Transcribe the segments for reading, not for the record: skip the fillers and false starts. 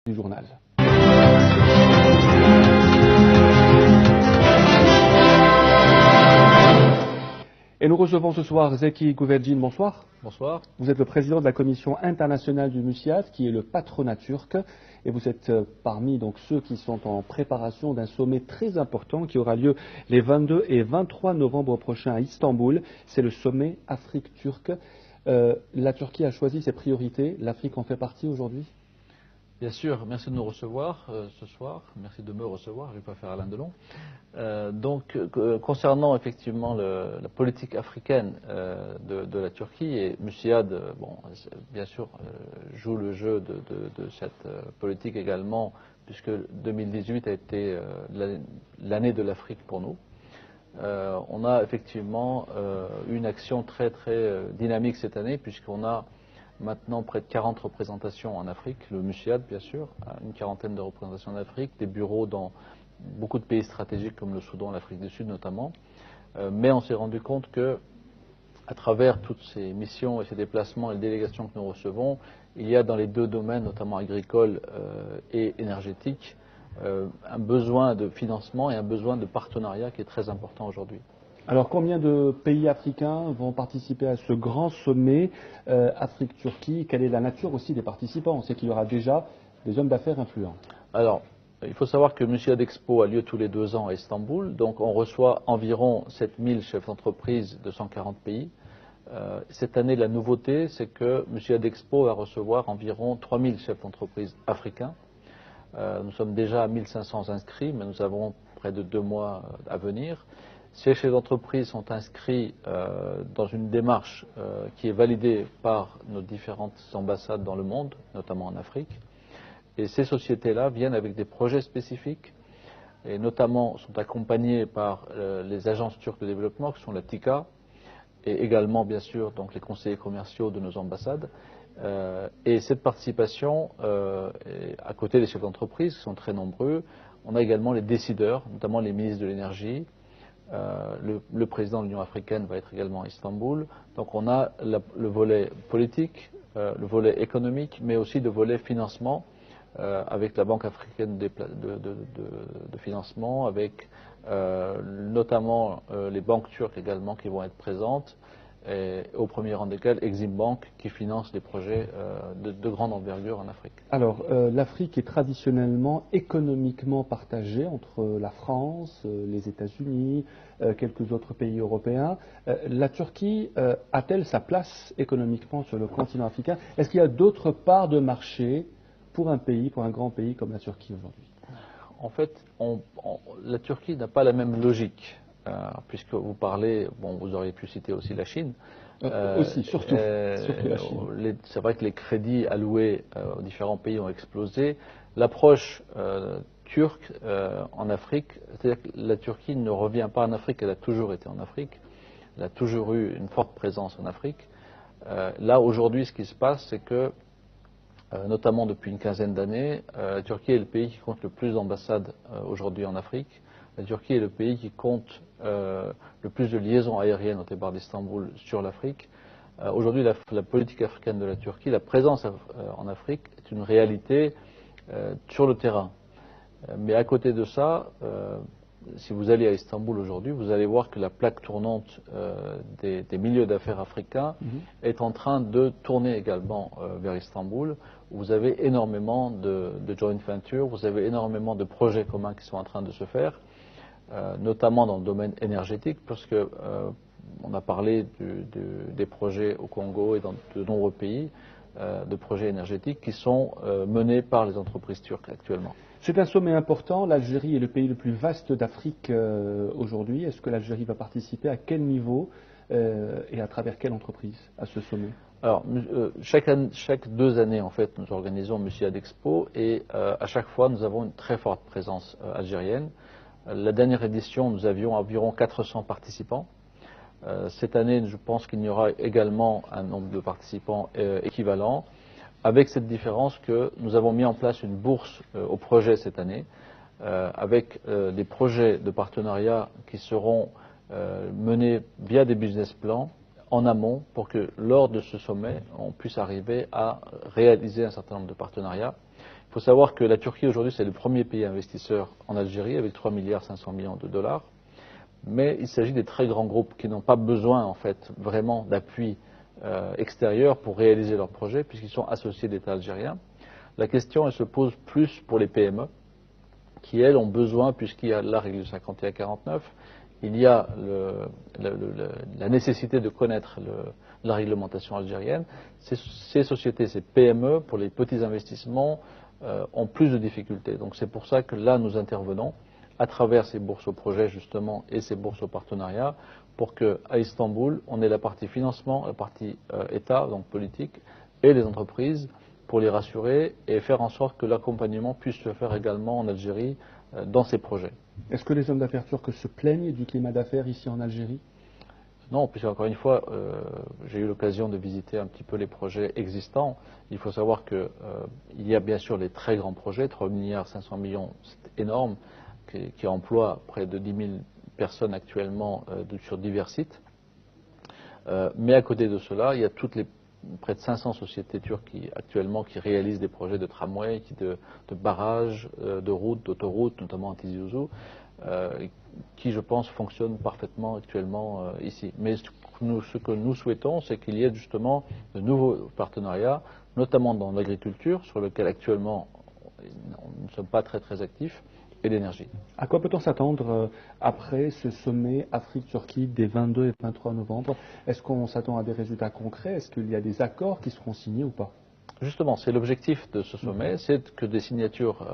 du journal. Et nous recevons ce soir Zeki Güvercin, bonsoir. Bonsoir. Vous êtes le président de la commission internationale du Musiad, qui est le patronat turc, et vous êtes parmi donc ceux qui sont en préparation d'un sommet très important qui aura lieu les 22 et 23 novembre prochains à Istanbul. C'est le sommet Afrique turque. La Turquie a choisi ses priorités. L'Afrique en fait partie aujourd'hui? Bien sûr, merci de nous recevoir ce soir. Merci de me recevoir, je ne vais pas faire Alain Delon. Concernant effectivement la politique africaine de la Turquie, et Musiad, bien sûr, joue le jeu de cette politique également, puisque 2018 a été l'année de l'Afrique pour nous. On a effectivement une action très dynamique cette année, puisqu'on a maintenant près de 40 représentations en Afrique, le Musiad bien sûr, une quarantaine de représentations en Afrique, des bureaux dans beaucoup de pays stratégiques comme le Soudan, l'Afrique du Sud notamment. Mais on s'est rendu compte que, à travers toutes ces missions et ces déplacements et les délégations que nous recevons, il y a dans les deux domaines, notamment agricole et énergétique, un besoin de financement et un besoin de partenariat qui est très important aujourd'hui. Alors, combien de pays africains vont participer à ce grand sommet Afrique-Turquie? Quelle est la nature aussi des participants? On sait qu'il y aura déjà des hommes d'affaires influents. Alors, il faut savoir que Musiad Expo a lieu tous les 2 ans à Istanbul. Donc, on reçoit environ 7000 chefs d'entreprise de 140 pays. Cette année, la nouveauté, c'est que Musiad Expo va recevoir environ 3000 chefs d'entreprise africains. Nous sommes déjà à 1500 inscrits, mais nous avons près de 2 mois à venir. Ces chefs d'entreprise sont inscrits dans une démarche qui est validée par nos différentes ambassades dans le monde, notamment en Afrique. Et ces sociétés-là viennent avec des projets spécifiques et notamment sont accompagnées par les agences turques de développement, qui sont la TICA, et également bien sûr donc, les conseillers commerciaux de nos ambassades. Et cette participation, à côté des chefs d'entreprise, qui sont très nombreux, on a également les décideurs, notamment les ministres de l'énergie. Le président de l'Union africaine va être également à Istanbul. Donc on a le volet politique, le volet économique, mais aussi le volet financement, avec la Banque africaine de financement, avec notamment les banques turques également qui vont être présentes, et au premier rang desquels Exim Bank qui finance des projets de grande envergure en Afrique. Alors, l'Afrique est traditionnellement économiquement partagée entre la France, les États-Unis, quelques autres pays européens. La Turquie a-t-elle sa place économiquement sur le continent africain? Est-ce qu'il y a d'autres parts de marché pour un pays, pour un grand pays comme la Turquie aujourd'hui? En fait, la Turquie n'a pas la même logique. Puisque vous parlez, vous auriez pu citer aussi la Chine. Aussi, surtout la Chine. C'est vrai que les crédits alloués aux différents pays ont explosé. L'approche turque en Afrique, c'est-à-dire que la Turquie ne revient pas en Afrique, elle a toujours été en Afrique, elle a toujours eu une forte présence en Afrique. Là, aujourd'hui, ce qui se passe, c'est que, notamment depuis une quinzaine d'années, la Turquie est le pays qui compte le plus d'ambassades aujourd'hui en Afrique. La Turquie est le pays qui compte le plus de liaisons aériennes au départ d'Istanbul sur l'Afrique. Aujourd'hui, la politique africaine de la Turquie, la présence en Afrique est une réalité sur le terrain. Mais à côté de ça, si vous allez à Istanbul aujourd'hui, vous allez voir que la plaque tournante des milieux d'affaires africains est en train de tourner également vers Istanbul, où vous avez énormément de joint ventures, vous avez énormément de projets communs qui sont en train de se faire. Notamment dans le domaine énergétique, parce que on a parlé des projets au Congo et dans de nombreux pays, de projets énergétiques qui sont menés par les entreprises turques actuellement. C'est un sommet important. L'Algérie est le pays le plus vaste d'Afrique aujourd'hui. Est-ce que l'Algérie va participer? À quel niveau et à travers quelle entreprise à ce sommet? Alors, chaque 2 années, en fait, nous organisons Musiad Expo et à chaque fois, nous avons une très forte présence algérienne. La dernière édition, nous avions environ 400 participants. Cette année, je pense qu'il y aura également un nombre de participants équivalent, avec cette différence que nous avons mis en place une bourse au projet cette année, avec des projets de partenariat qui seront menés via des business plans en amont pour que lors de ce sommet, on puisse arriver à réaliser un certain nombre de partenariats Il faut savoir que la Turquie aujourd'hui c'est le premier pays investisseur en Algérie avec 3,5 milliards de dollars. Mais il s'agit des très grands groupes qui n'ont pas besoin en fait vraiment d'appui extérieur pour réaliser leurs projets puisqu'ils sont associés d'État algérien. La question elle se pose plus pour les PME qui elles ont besoin puisqu'il y a la règle 51-49, il y a la nécessité de connaître la réglementation algérienne. Ces sociétés, ces PME, pour les petits investissements, ont plus de difficultés. Donc c'est pour ça que là, nous intervenons à travers ces bourses au projet, justement, et ces bourses au partenariat, pour qu'à Istanbul, on ait la partie financement, la partie État, donc politique, et les entreprises, pour les rassurer et faire en sorte que l'accompagnement puisse se faire également en Algérie dans ces projets. Est-ce que les hommes d'affaires turcs se plaignent du climat d'affaires ici en Algérie? Non, puisque encore une fois, j'ai eu l'occasion de visiter un petit peu les projets existants. Il faut savoir qu'il y a bien sûr les très grands projets, 3,5 milliards, c'est énorme, qui emploient près de 10 000 personnes actuellement sur divers sites. Mais à côté de cela, il y a près de 500 sociétés turques actuellement qui réalisent des projets de tramway, de barrages, de routes, d'autoroutes, notamment à Tizi Ouzou, qui, je pense, fonctionnent parfaitement actuellement ici. Mais ce que nous souhaitons, c'est qu'il y ait justement de nouveaux partenariats, notamment dans l'agriculture, sur lequel actuellement nous ne sommes pas très actifs, et l'énergie. À quoi peut-on s'attendre après ce sommet Afrique-Turquie des 22 et 23 novembre? Est-ce qu'on s'attend à des résultats concrets? Est-ce qu'il y a des accords qui seront signés ou pas? Justement, c'est l'objectif de ce sommet, c'est que des signatures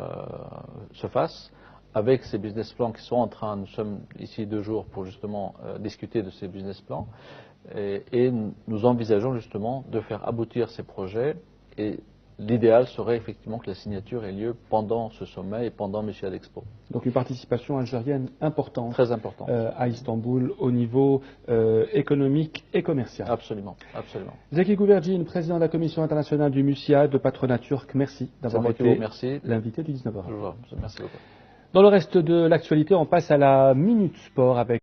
se fassent avec ces business plans qui sont en train, nous sommes ici 2 jours pour justement discuter de ces business plans et nous envisageons justement de faire aboutir ces projets et l'idéal serait effectivement que la signature ait lieu pendant ce sommet et pendant Musiad Expo. Donc une participation algérienne importante. Très importante. À Istanbul au niveau économique et commercial. Absolument, absolument. Zeki Gouvercine, président de la Commission internationale du Musiad, de patronat turc, merci d'avoir été l'invité du 19h. Merci beaucoup. Dans le reste de l'actualité, on passe à la Minute Sport avec